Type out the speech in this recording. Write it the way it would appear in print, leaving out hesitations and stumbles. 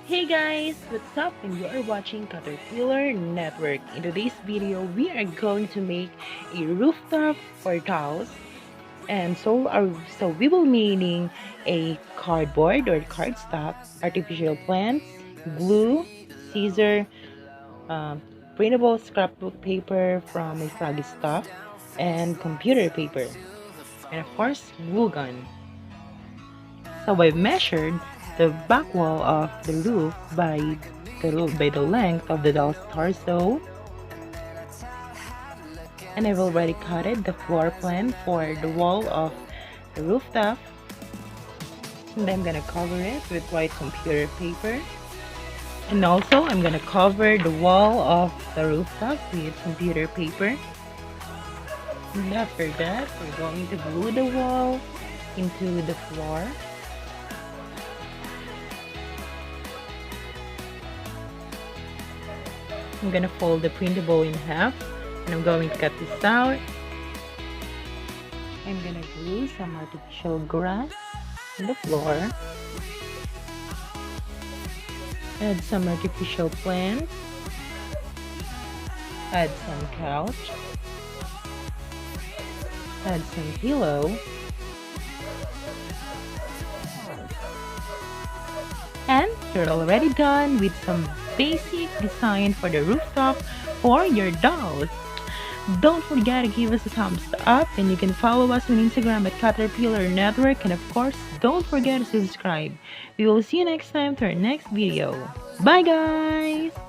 Hey guys, what's up? And you are watching Caterpillar Network. In today's video, we are going to make a rooftop for dolls. And so we will be needing a cardboard or cardstock, artificial plants, glue, scissor, um, printable scrapbook paper from a froggy stuff, and computer paper, and of course, glue gun. So I've measured the back wall of the roof by the length of the doll's torso, and I've already cutted the floor plan for the wall of the rooftop. And I'm gonna cover it with white computer paper. And also I'm gonna cover the wall of the rooftop with computer paper. And after that, we're going to glue the wall into the floor. I'm gonna fold the printable in half, and I'm going to cut this out. I'm gonna glue some artificial grass on the floor. Add some artificial plants. Add some couch. Add some pillow. And you're already done with some basic design for the rooftop for your dolls. Don't forget to give us a thumbs up, and you can follow us on Instagram at Caterpillar Network, and of course don't forget to subscribe. We will see you next time to our next video. Bye guys!